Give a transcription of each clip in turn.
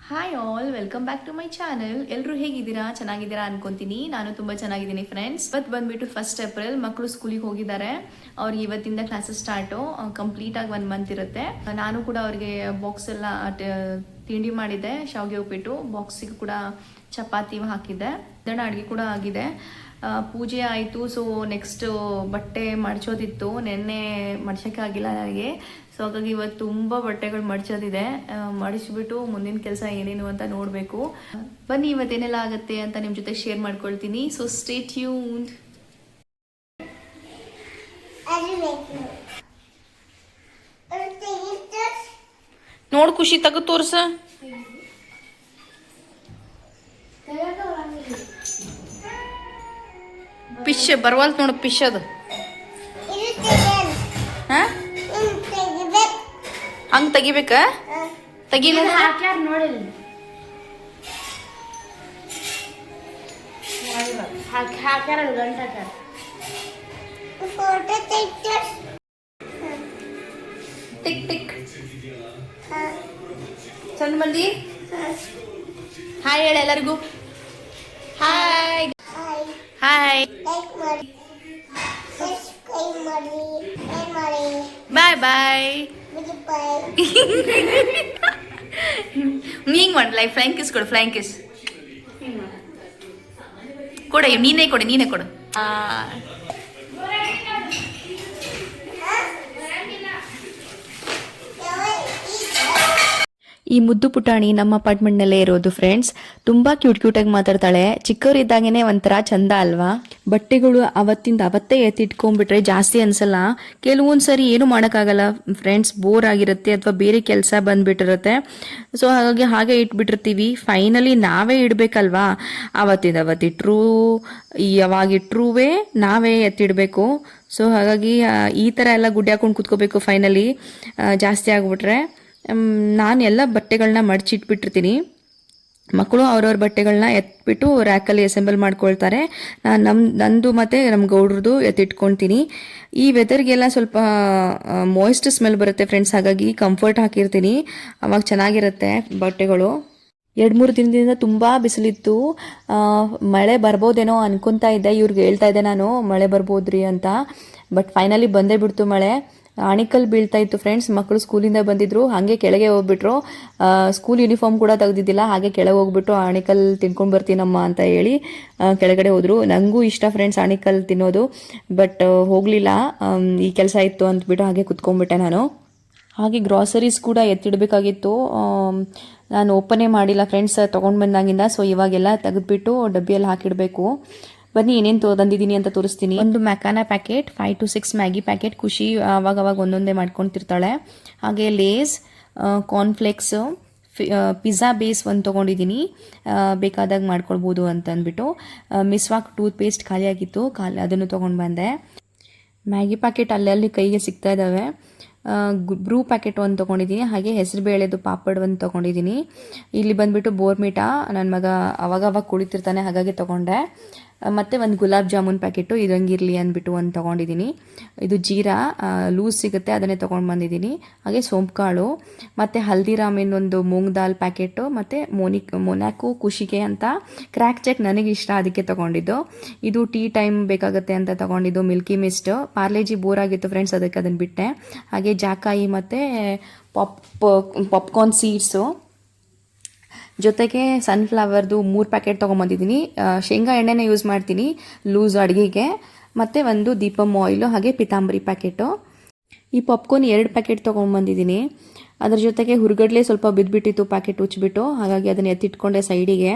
Hi all, welcome back to my channel. ಎಲ್ಲರೂ ಹೇಗಿದ್ದೀರಾ? ಚೆನ್ನಾಗಿದ್ದೀರಾ ಅನ್ಕೊಂತೀನಿ. ನಾನು ತುಂಬ ಚೆನ್ನಾಗಿದ್ದೀನಿ ಫ್ರೆಂಡ್ಸ್. ಇವತ್ತು ಬಂದ್ಬಿಟ್ಟು 1 ಏಪ್ರಿಲ್, ಮಕ್ಕಳು ಸ್ಕೂಲಿಗೆ ಹೋಗಿದ್ದಾರೆ. ಅವ್ರಿಗೆ ಇವತ್ತಿಂದ ಕ್ಲಾಸಸ್ ಸ್ಟಾರ್ಟು, ಕಂಪ್ಲೀಟಾಗಿ 1 ಮಂತ್ ಇರುತ್ತೆ. ನಾನು ಕೂಡ ಅವ್ರಿಗೆ ಬಾಕ್ಸ್ ಎಲ್ಲ ತಿಂಡಿ ಮಾಡಿದ್ದೆ, ಶಾವಿಗೆ ಉಪ್ಪಿಟ್ಟು. ಬಾಕ್ಸಿಗೆ ಕೂಡ ಚಪಾತಿ ಹಾಕಿದ್ದೆ. ಇದನ್ನ ಅಡುಗೆ ಕೂಡ ಆಗಿದೆ. ಪೂಜೆ ಆಯಿತು. ಸೊ ನೆಕ್ಸ್ಟ್ ಬಟ್ಟೆ ಮಡ್ಚೋದಿತ್ತು. ನೆನ್ನೆ ಮಡ್ಸೋಕ್ಕಾಗಿಲ್ಲ ನನಗೆ. ಸೊ ಹಾಗಾಗಿ ಇವತ್ತು ತುಂಬ ಬಟ್ಟೆಗಳು ಮಡ್ಚೋದಿದೆ. ಮಡಿಸ್ಬಿಟ್ಟು ಮುಂದಿನ ಕೆಲಸ ಏನೇನು ಅಂತ ನೋಡಬೇಕು. ಬನ್ನಿ ಇವತ್ತೇನೆಲ್ಲ ಆಗುತ್ತೆ ಅಂತ ನಿಮ್ಮ ಜೊತೆ ಶೇರ್ ಮಾಡ್ಕೊಳ್ತೀನಿ. So stay tuned. ನೋಡು ಖುಷಿ, ತಗೋ ತೋರ್ಸ. ಪಿಶ್ ಬರ್ವಾಲ್ತು ನೋಡು, ಪಿಶ್ ಅದು. ಹಂಗೆ ತೆಗಿಬೇಕಾ? ತೆಗಿಲ ನೋಡಿ. Tick tick. ಚಂದ ಮಂದಿ ಹಾಯ್ ಹೇಳ ಎಲ್ಲರಿಗೂ. ಹಾಯ್ ಹಾಯ್, ಬಾಯ್ ಬಾಯ್. ನೀಂಗ್ ಮಾಡಿ ಲೈಫ್ ಫ್ಲೈಂಗ್ ಕಿಸ್ ಕೊಡು. ಫ್ಲೈಂಗ್ ಕಿಸ್ ಕೊಡ. ನೀನೇ ಕೊಡು. ಈ ಮುದ್ದು ಪುಟಾಣಿ ನಮ್ಮ ಅಪಾರ್ಟ್ಮೆಂಟ್ನಲ್ಲೇ ಇರೋದು ಫ್ರೆಂಡ್ಸ್. ತುಂಬ ಕ್ಯೂಟಾಗಿ ಮಾತಾಡ್ತಾಳೆ. ಚಿಕ್ಕವರಿದ್ದಾಗೇನೆ ಒಂಥರ ಚಂದ ಅಲ್ವಾ. ಬಟ್ಟೆಗಳು ಅವತ್ತಿಂದ ಅವತ್ತೇ ಎತ್ತಿಟ್ಕೊಂಡ್ಬಿಟ್ರೆ ಜಾಸ್ತಿ ಅನ್ಸಲ್ಲ. ಕೆಲವೊಂದು ಸರಿ ಏನು ಮಾಡೋಕ್ಕಾಗಲ್ಲ ಫ್ರೆಂಡ್ಸ್, ಬೋರ್ ಆಗಿರುತ್ತೆ ಅಥವಾ ಬೇರೆ ಕೆಲಸ ಬಂದ್ಬಿಟ್ಟಿರುತ್ತೆ. ಸೊ ಹಾಗಾಗಿ ಹಾಗೆ ಇಟ್ಬಿಟ್ಟಿರ್ತೀವಿ. ಫೈನಲಿ ನಾವೇ ಇಡಬೇಕಲ್ವಾ. ಅವತ್ತಿಂದ ಅವತ್ತಿಟ್ರೂ ಯಾವಾಗಿಟ್ರೂ ನಾವೇ ಎತ್ತಿಡಬೇಕು. ಸೊ ಹಾಗಾಗಿ ಈ ಥರ ಎಲ್ಲ ಗುಡ್ಡೆ ಹಾಕೊಂಡು ಕೂತ್ಕೋಬೇಕು ಫೈನಲಿ ಜಾಸ್ತಿ ಆಗ್ಬಿಟ್ರೆ. ನಾನು ಎಲ್ಲ ಬಟ್ಟೆಗಳನ್ನ ಮಡಚಿಟ್ಬಿಟ್ಟಿರ್ತೀನಿ. ಮಕ್ಕಳು ಅವ್ರವ್ರ ಬಟ್ಟೆಗಳನ್ನ ಎತ್ಬಿಟ್ಟು ರ್ಯಾಕಲ್ಲಿ ಅಸೆಂಬಲ್ ಮಾಡ್ಕೊಳ್ತಾರೆ. ನಂದು ಮತ್ತು ನಮ್ಮ ಗೌಡ್ರದ್ದು ಎತ್ತಿಟ್ಕೊಳ್ತೀನಿ. ಈ ವೆದರ್ಗೆಲ್ಲ ಸ್ವಲ್ಪ ಮಾಯ್ಸ್ಟ್ ಸ್ಮೆಲ್ ಬರುತ್ತೆ ಫ್ರೆಂಡ್ಸ್, ಹಾಗಾಗಿ ಕಂಫರ್ಟ್ ಹಾಕಿರ್ತೀನಿ. ಅವಾಗ ಚೆನ್ನಾಗಿರುತ್ತೆ ಬಟ್ಟೆಗಳು. 2-3 ದಿನದಿಂದ ತುಂಬ ಬಿಸಿಲಿತ್ತು. ಮಳೆ ಬರ್ಬೋದೇನೋ ಅನ್ಕೊತಾ ಇದ್ದೆ. ಇವ್ರಿಗೆ ಹೇಳ್ತಾ ಇದ್ದೆ ನಾನು, ಮಳೆ ಬರ್ಬೋದ್ರಿ ಅಂತ. ಬಟ್ ಫೈನಲಿ ಬಂದೇ ಬಿಡ್ತು ಮಳೆ. ಆಣಿಕಲ್ ಬೀಳ್ತಾ ಇತ್ತು ಫ್ರೆಂಡ್ಸ್. ಮಕ್ಕಳು ಸ್ಕೂಲಿಂದ ಬಂದಿದ್ರು, ಹಾಗೆ ಕೆಳಗೆ ಹೋಗ್ಬಿಟ್ರು. ಸ್ಕೂಲ್ ಯೂನಿಫಾರ್ಮ್ ಕೂಡ ತೆಗೆದಿದ್ದಿಲ್ಲ, ಹಾಗೆ ಕೆಳಗೆ ಹೋಗ್ಬಿಟ್ಟು ಆಣಿಕಲ್ ತಿನ್ಕೊಂಡು ಬರ್ತೀನಮ್ಮ ಅಂತ ಹೇಳಿ ಕೆಳಗಡೆ ಹೋದ್ರು. ನನಗೂ ಇಷ್ಟ ಫ್ರೆಂಡ್ಸ್ ಆಣಿಕಲ್ ತಿನ್ನೋದು, ಬಟ್ ಹೋಗಲಿಲ್ಲ. ಈ ಕೆಲಸ ಇತ್ತು ಅಂದ್ಬಿಟ್ಟು ಹಾಗೆ ಕುತ್ಕೊಂಡ್ಬಿಟ್ಟೆ ನಾನು. ಹಾಗೆ ಗ್ರಾಸರೀಸ್ ಕೂಡ ಎತ್ತಿಡಬೇಕಾಗಿತ್ತು. ನಾನು ಓಪನೇ ಮಾಡಿಲ್ಲ ಫ್ರೆಂಡ್ಸ್ ತೊಗೊಂಡು ಬಂದಾಗಿಂದ. ಸೊ ಇವಾಗೆಲ್ಲ ತೆಗೆದುಬಿಟ್ಟು ಡಬ್ಬಿಯಲ್ಲಿ ಹಾಕಿಡಬೇಕು. ಬನ್ನಿ ಏನೇನು ತಂದಿದ್ದೀನಿ ಅಂತ ತೋರಿಸ್ತೀನಿ. ಒಂದು ಮ್ಯಾಕಾನ ಪ್ಯಾಕೆಟ್, 5 to 6 ಮ್ಯಾಗಿ ಪ್ಯಾಕೆಟ್. ಖುಷಿ ಅವಾಗವಾಗ ಒಂದೊಂದೇ ಮಾಡ್ಕೊತಿರ್ತಾಳೆ. ಹಾಗೆ ಲೇಸ್, ಕಾರ್ನ್ಫ್ಲೇಕ್ಸು, ಪಿಜ್ಜಾ ಬೇಸ್ ಒಂದು ತೊಗೊಂಡಿದ್ದೀನಿ, ಬೇಕಾದಾಗ ಮಾಡ್ಕೊಳ್ಬೋದು ಅಂತ ಅಂದ್ಬಿಟ್ಟು. ಮಿಸ್ವಾಕ್ ಟೂತ್ ಪೇಸ್ಟ್ ಖಾಲಿಯಾಗಿತ್ತು, ಅದನ್ನು ತೊಗೊಂಡು ಬಂದೆ. ಮ್ಯಾಗಿ ಪ್ಯಾಕೆಟ್ ಅಲ್ಲಲ್ಲಿ ಕೈಗೆ ಸಿಗ್ತಾ ಇದ್ದಾವೆ. ಬ್ರೂ ಪ್ಯಾಕೆಟ್ ಒಂದು ತೊಗೊಂಡಿದ್ದೀನಿ. ಹಾಗೆ ಹೆಸರು ಬೇಳೆದು ಪಾಪಡ್ ಒಂದು ತೊಗೊಂಡಿದ್ದೀನಿ. ಇಲ್ಲಿ ಬಂದುಬಿಟ್ಟು ಬೋರ್ಮಿಟಾ, ನನ್ನ ಮಗ ಅವಾಗವಾಗ ಕುಳಿತಿರ್ತಾನೆ ಹಾಗಾಗಿ ತೊಗೊಂಡೆ. ಮತ್ತು ಒಂದು ಗುಲಾಬ್ ಜಾಮೂನ್ ಪ್ಯಾಕೆಟು, ಇದಂಗಿರಲಿ ಅಂದ್ಬಿಟ್ಟು ಒಂದು ತೊಗೊಂಡಿದ್ದೀನಿ. ಇದು ಜೀರಾ ಲೂಸ್ ಸಿಗುತ್ತೆ, ಅದನ್ನೇ ತೊಗೊಂಡು ಬಂದಿದ್ದೀನಿ. ಹಾಗೆ ಸೋಂಪುಕಾಳು ಮತ್ತು ಹಲ್ದಿರಾಮಿನ ಒಂದು ಮೂಂಗ್ ದಾಲ್ ಪ್ಯಾಕೆಟು, ಮತ್ತು ಮೊನಾಕೋ ಖುಷಿಗೆ ಅಂತ ಕ್ರ್ಯಾಕ್ ಚೆಕ್ ನನಗೆ ಇಷ್ಟ, ಅದಕ್ಕೆ ತೊಗೊಂಡಿದ್ದು. ಇದು ಟೀ ಟೈಮ್ ಬೇಕಾಗುತ್ತೆ ಅಂತ ತೊಗೊಂಡಿದ್ದು. ಮಿಲ್ಕಿ ಮಿಸ್ಟ್, ಪಾರ್ಲೇಜಿ ಬೋರ್ ಆಗಿತ್ತು ಫ್ರೆಂಡ್ಸ್, ಅದಕ್ಕೆ ಅದನ್ನು ಬಿಟ್ಟೆ. ಹಾಗೆ ಜಾಕಾಯಿ ಮತ್ತು ಪಾಪ್ಕಾರ್ನ್ ಸೀಡ್ಸು, ಜೊತೆಗೆ ಸನ್ಫ್ಲವರ್ದು 3 ಪ್ಯಾಕೆಟ್ ತೊಗೊಂಬಂದಿದ್ದೀನಿ. ಶೇಂಗಾ ಎಣ್ಣೆನೇ ಯೂಸ್ ಮಾಡ್ತೀನಿ ಲೂಸ್ ಅಡುಗೆಗೆ. ಮತ್ತು ಒಂದು ದೀಪಮ್ ಆಯಿಲು, ಹಾಗೆ ಪಿತಾಂಬರಿ ಪ್ಯಾಕೆಟು. ಈ ಪಾಪ್ಕಾರ್ನ್ 2 ಪ್ಯಾಕೆಟ್ ತೊಗೊಂಬಂದಿದ್ದೀನಿ. ಅದ್ರ ಜೊತೆಗೆ ಹುರ್ಗಡ್ಲೆ ಸ್ವಲ್ಪ ಬಿದ್ದುಬಿಟ್ಟಿತ್ತು ಪ್ಯಾಕೆಟ್ ಉಚ್ಚಿಬಿಟ್ಟು, ಹಾಗಾಗಿ ಅದನ್ನು ಎತ್ತಿಟ್ಕೊಂಡೆ ಸೈಡಿಗೆ.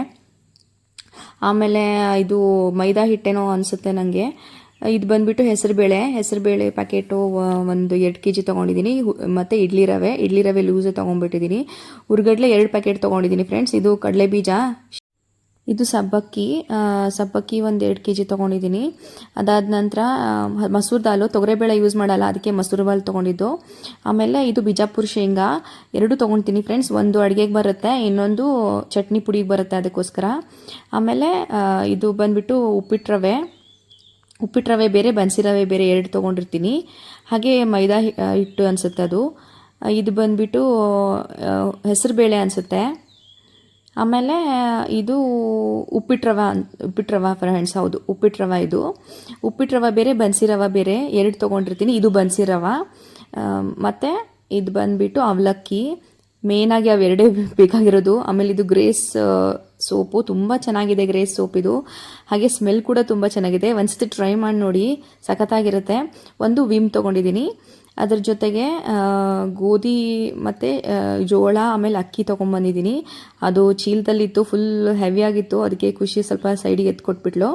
ಆಮೇಲೆ ಇದು ಮೈದಾ ಹಿಟ್ಟೇನೋ ಅನಿಸುತ್ತೆ ನನಗೆ. ಇದು ಬಂದುಬಿಟ್ಟು ಹೆಸರುಬೇಳೆ ಪ್ಯಾಕೆಟು ಒಂದು 2 kg ತೊಗೊಂಡಿದ್ದೀನಿ. ಮತ್ತು ಇಡ್ಲಿ ರವೆ ಲೂಸೇ ತೊಗೊಂಡ್ಬಿಟ್ಟಿದ್ದೀನಿ. ಹುರ್ಗಡ್ಲೆ 2 ಪ್ಯಾಕೆಟ್ ತೊಗೊಂಡಿದ್ದೀನಿ ಫ್ರೆಂಡ್ಸ್. ಇದು ಕಡಲೆ ಬೀಜ, ಇದು ಸಬ್ಬಕ್ಕಿ ಒಂದು 2 kg ತೊಗೊಂಡಿದ್ದೀನಿ. ಅದಾದ ನಂತರ ಮಸೂರ್ ದಾಲು, ತೊಗರೆಬೇಳೆ ಯೂಸ್ ಮಾಡಲ್ಲ ಅದಕ್ಕೆ ಮಸೂರು ದಾಲ್ ತೊಗೊಂಡಿದ್ದು. ಆಮೇಲೆ ಇದು ಬಿಜಾಪುರ ಶೇಂಗಾ 2 ತೊಗೊಳ್ತೀನಿ ಫ್ರೆಂಡ್ಸ್. ಒಂದು ಅಡುಗೆಗೆ ಬರುತ್ತೆ, ಇನ್ನೊಂದು ಚಟ್ನಿ ಪುಡಿಗೆ ಬರುತ್ತೆ, ಅದಕ್ಕೋಸ್ಕರ. ಆಮೇಲೆ ಇದು ಬಂದುಬಿಟ್ಟು ಉಪ್ಪಿಟ್ಟು ರವೆ ಬೇರೆ, ಬನ್ಸಿ ರವೆ ಬೇರೆ 2 ತೊಗೊಂಡಿರ್ತೀನಿ. ಹಾಗೆ ಮೈದಾ ಹಿಟ್ಟು ಅನಿಸುತ್ತೆ ಅದು. ಇದು ಬಂದುಬಿಟ್ಟು ಹೆಸರುಬೇಳೆ ಅನಿಸುತ್ತೆ. ಆಮೇಲೆ ಇದು ಉಪ್ಪಿಟ್ಟು ರವೆ ಫ್ರೆಂಡ್ಸ್, ಹೌದು ಉಪ್ಪಿಟ್ಟು ರವೆ. ಇದು ಉಪ್ಪಿಟ್ಟು ರವೆ ಬೇರೆ, ಬನ್ಸಿ ರವೆ ಬೇರೆ, ಎರಡು ತೊಗೊಂಡಿರ್ತೀನಿ. ಇದು ಬನ್ಸಿ ರವೆ. ಮತ್ತು ಇದು ಬಂದುಬಿಟ್ಟು ಅವಲಕ್ಕಿ. ಮೇಯ್ನಾಗಿ ಅವೆರಡೇ ಬೇಕಾಗಿರೋದು. ಆಮೇಲೆ ಇದು ಗ್ರೇಸ್ ಸೋಪು, ತುಂಬ ಚೆನ್ನಾಗಿದೆ ಗ್ರೇಸ್ ಸೋಪ್ ಇದು. ಹಾಗೆ ಸ್ಮೆಲ್ ಕೂಡ ತುಂಬ ಚೆನ್ನಾಗಿದೆ. ಒಂದ್ಸತಿ ಟ್ರೈ ಮಾಡಿ ನೋಡಿ, ಸಖತ್ತಾಗಿರುತ್ತೆ. ಒಂದು ವಿಮ್ ತೊಗೊಂಡಿದ್ದೀನಿ. ಅದ್ರ ಜೊತೆಗೆ ಗೋಧಿ ಮತ್ತು ಜೋಳ ಆಮೇಲೆ ಅಕ್ಕಿ ತೊಗೊಂಬಂದಿದ್ದೀನಿ. ಅದು ಚೀಲದಲ್ಲಿತ್ತು, ಫುಲ್ ಹೆವಿಯಾಗಿತ್ತು, ಅದಕ್ಕೆ ಖುಷಿ ಸ್ವಲ್ಪ ಸೈಡಿಗೆ ಎತ್ಕೊಟ್ಬಿಟ್ಲು.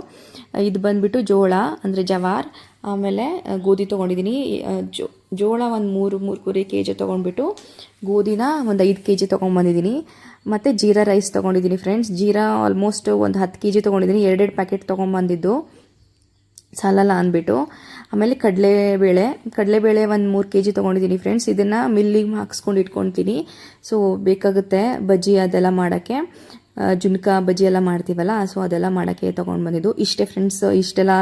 ಇದು ಬಂದುಬಿಟ್ಟು ಜೋಳ ಅಂದರೆ ಜವಾರ್. ಆಮೇಲೆ ಗೋಧಿ ತೊಗೊಂಡಿದ್ದೀನಿ. ಜೋಳ ಒಂದು ಮೂರುವರೆ ಕೆ ಜಿ ತೊಗೊಂಡ್ಬಿಟ್ಟು ಗೋಧಿನ ಒಂದು 5 ಕೆ ಜಿ ತೊಗೊಂಬಂದಿದ್ದೀನಿ. ಮತ್ತು ಜೀರಾ ರೈಸ್ ತೊಗೊಂಡಿದ್ದೀನಿ ಫ್ರೆಂಡ್ಸ್. ಜೀರಾ ಆಲ್ಮೋಸ್ಟ್ ಒಂದು 10 ಕೆ ಜಿ ತೊಗೊಂಡಿದ್ದೀನಿ. 2 ಪ್ಯಾಕೆಟ್ ತೊಗೊಂಬಂದಿದ್ದು ಸಾಲಲ್ಲ ಅಂದ್ಬಿಟ್ಟು. ಆಮೇಲೆ ಕಡಲೆಬೇಳೆ ಒಂದು 3 ಕೆ ಜಿ ತೊಗೊಂಡಿದ್ದೀನಿ ಫ್ರೆಂಡ್ಸ್. ಇದನ್ನು ಮಿಲ್ಲಿಗೆ ಹಾಕ್ಸ್ಕೊಂಡು ಇಟ್ಕೊತೀನಿ. ಸೊ ಬೇಕಾಗುತ್ತೆ ಬಜ್ಜಿ ಅದೆಲ್ಲ ಮಾಡೋಕ್ಕೆ, ಜುನ್ಕ ಬಜ್ಜಿ ಎಲ್ಲ ಮಾಡ್ತೀವಲ್ಲ, ಸೊ ಅದೆಲ್ಲ ಮಾಡೋಕ್ಕೆ ತೊಗೊಂಡು ಬಂದಿದ್ದು. ಇಷ್ಟೇ ಫ್ರೆಂಡ್ಸ್, ಇಷ್ಟೆಲ್ಲ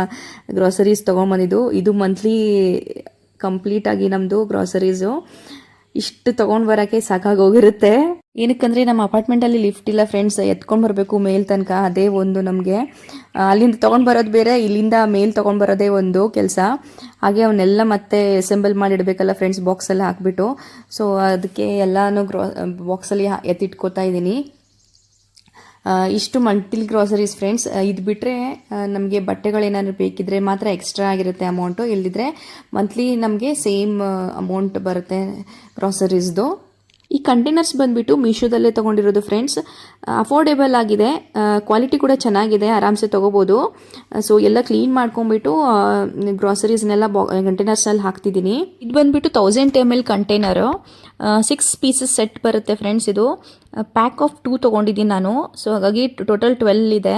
ಗ್ರಾಸರೀಸ್ ತೊಗೊಂಬಂದಿದ್ದು. ಇದು ಮಂತ್ಲಿ ಕಂಪ್ಲೀಟಾಗಿ ನಮ್ಮದು ಗ್ರಾಸರೀಸು. ಇಷ್ಟು ತೊಗೊಂಡು ಬರೋಕ್ಕೆ ಸಾಕಾಗೋಗಿರುತ್ತೆ. ಏನಕ್ಕಂದರೆ ನಮ್ಮ ಅಪಾರ್ಟ್ಮೆಂಟಲ್ಲಿ ಲಿಫ್ಟ್ ಇಲ್ಲ ಫ್ರೆಂಡ್ಸ್, ಎತ್ಕೊಂಡು ಬರಬೇಕು ಮೇಲ್ ತನಕ. ಅದೇ ಒಂದು ನಮಗೆ ಅಲ್ಲಿಂದ ತೊಗೊಂಡು ಬರೋದು ಬೇರೆ, ಇಲ್ಲಿಂದ ಮೇಲ್ ತೊಗೊಂಡು ಬರೋದೇ ಒಂದು ಕೆಲಸ. ಹಾಗೆ ಅವನ್ನೆಲ್ಲ ಮತ್ತೆ ಅಸೆಂಬಲ್ ಮಾಡಿಡಬೇಕಲ್ಲ ಫ್ರೆಂಡ್ಸ್, ಬಾಕ್ಸಲ್ಲಿ ಹಾಕ್ಬಿಟ್ಟು. ಸೊ ಅದಕ್ಕೆ ಎಲ್ಲನೂ ಬಾಕ್ಸಲ್ಲಿ ಎತ್ತಿಟ್ಕೋತಾ ಇದ್ದೀನಿ. ಇಷ್ಟು ಮಂತ್ಲಿ ಗ್ರಾಸರೀಸ್ ಫ್ರೆಂಡ್ಸ್. ಇದು ಬಿಟ್ಟರೆ ನಮಗೆ ಬಟ್ಟೆಗಳೇನಾದ್ರು ಬೇಕಿದ್ರೆ ಮಾತ್ರ ಎಕ್ಸ್ಟ್ರಾ ಆಗಿರುತ್ತೆ ಅಮೌಂಟು, ಇಲ್ಲದಿದ್ದರೆ ಮಂತ್ಲಿ ನಮಗೆ ಸೇಮ್ ಅಮೌಂಟ್ ಬರುತ್ತೆ ಗ್ರಾಸರೀಸ್ದು. ಈ ಕಂಟೈನರ್ಸ್ ಬಂದುಬಿಟ್ಟು ಮೀಶೋದಲ್ಲೇ ತೊಗೊಂಡಿರೋದು ಫ್ರೆಂಡ್ಸ್. ಅಫೋರ್ಡೆಬಲ್ ಆಗಿದೆ, ಕ್ವಾಲಿಟಿ ಕೂಡ ಚೆನ್ನಾಗಿದೆ, ಆರಾಮ್ಸೆ ತೊಗೋಬೋದು. ಸೊ ಎಲ್ಲ ಕ್ಲೀನ್ ಮಾಡ್ಕೊಂಬಿಟ್ಟು ಗ್ರಾಸರೀಸ್ನೆಲ್ಲ ಕಂಟೈನರ್ಸಲ್ಲಿ ಹಾಕ್ತಿದ್ದೀನಿ. ಇದು ಬಂದುಬಿಟ್ಟು 1000 ml ಕಂಟೈನರು. 6 ಪೀಸಸ್ ಸೆಟ್ ಬರುತ್ತೆ ಫ್ರೆಂಡ್ಸ್. ಇದು ಪ್ಯಾಕ್ ಆಫ್ 2 ತೊಗೊಂಡಿದ್ದೀನಿ ನಾನು. ಸೊ ಹಾಗಾಗಿ ಟೋಟಲ್ 12 ಇದೆ.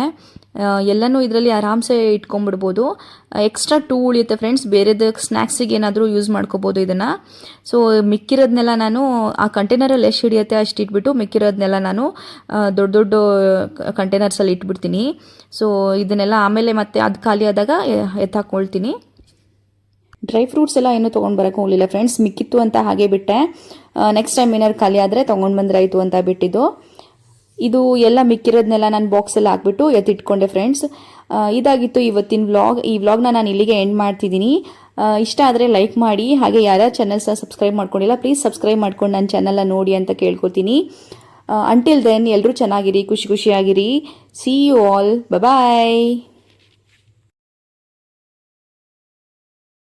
ಎಲ್ಲನೂ ಇದರಲ್ಲಿ ಆರಾಮ್ಸೆ ಇಟ್ಕೊಂಡ್ಬಿಡ್ಬೋದು. ಎಕ್ಸ್ಟ್ರಾ 2 ಉಳಿಯುತ್ತೆ ಫ್ರೆಂಡ್ಸ್, ಬೇರೆದಕ್ಕೆ ಸ್ನ್ಯಾಕ್ಸಿಗೆ ಏನಾದರೂ ಯೂಸ್ ಮಾಡ್ಕೋಬೋದು ಇದನ್ನು. ಸೊ ಮಿಕ್ಕಿರೋದನ್ನೆಲ್ಲ ನಾನು ಆ ಕಂಟೈನರಲ್ಲಿ ಎಷ್ಟು ಹಿಡಿಯುತ್ತೆ ಅಷ್ಟು ಇಟ್ಬಿಟ್ಟು ಮಿಕ್ಕಿರೋದನ್ನೆಲ್ಲ ನಾನು ದೊಡ್ಡ ದೊಡ್ಡ ಕಂಟೈನರ್ಸಲ್ಲಿ ಇಟ್ಬಿಡ್ತೀನಿ. ಸೊ ಇದನ್ನೆಲ್ಲ ಆಮೇಲೆ ಮತ್ತೆ ಅದು ಖಾಲಿ ಆದಾಗ ಎತ್ತಾಕೊಳ್ತೀನಿ. ಡ್ರೈ ಫ್ರೂಟ್ಸ್ ಎಲ್ಲ ಏನೂ ತೊಗೊಂಡು ಬರೋಕ್ಕೆ ಹೋಗಲಿಲ್ಲ ಫ್ರೆಂಡ್ಸ್, ಮಿಕ್ಕಿತ್ತು ಅಂತ ಹಾಗೆ ಬಿಟ್ಟೆ. ನೆಕ್ಸ್ಟ್ ಟೈಮ್ ಏನಾದ್ರು ಖಾಲಿ ಆದರೆ ತೊಗೊಂಡು ಬಂದ್ರಾಯಿತು ಅಂತ ಬಿಟ್ಟಿದ್ದು. ಇದು ಎಲ್ಲ ಮಿಕ್ಕಿರೋದನ್ನೆಲ್ಲ ನಾನು ಬಾಕ್ಸಲ್ಲಿ ಹಾಕ್ಬಿಟ್ಟು ಎತ್ತಿಟ್ಕೊಂಡೆ ಫ್ರೆಂಡ್ಸ್. ಇದಾಗಿತ್ತು ಇವತ್ತಿನ ವ್ಲಾಗ್. ಈ ವ್ಲಾಗ್ನ ನಾನು ಇಲ್ಲಿಗೆ ಎಂಡ್ ಮಾಡ್ತಿದ್ದೀನಿ. ಇಷ್ಟ ಆದರೆ ಲೈಕ್ ಮಾಡಿ, ಹಾಗೆ ಯಾರ್ಯಾರು ಚಾನಲ್ ಸಹ ಸಬ್ಸ್ಕ್ರೈಬ್ ಮಾಡ್ಕೊಂಡಿಲ್ಲ ಪ್ಲೀಸ್ ಸಬ್ಸ್ಕ್ರೈಬ್ ಮಾಡ್ಕೊಂಡು ನನ್ನ ಚಾನಲ್ನ ನೋಡಿ ಅಂತ ಕೇಳ್ಕೊತೀನಿ. ಅಂಟಿಲ್ ದೆನ್ ಎಲ್ಲರೂ ಚೆನ್ನಾಗಿರಿ, ಖುಷಿಯಾಗಿರಿ. See you all, bye.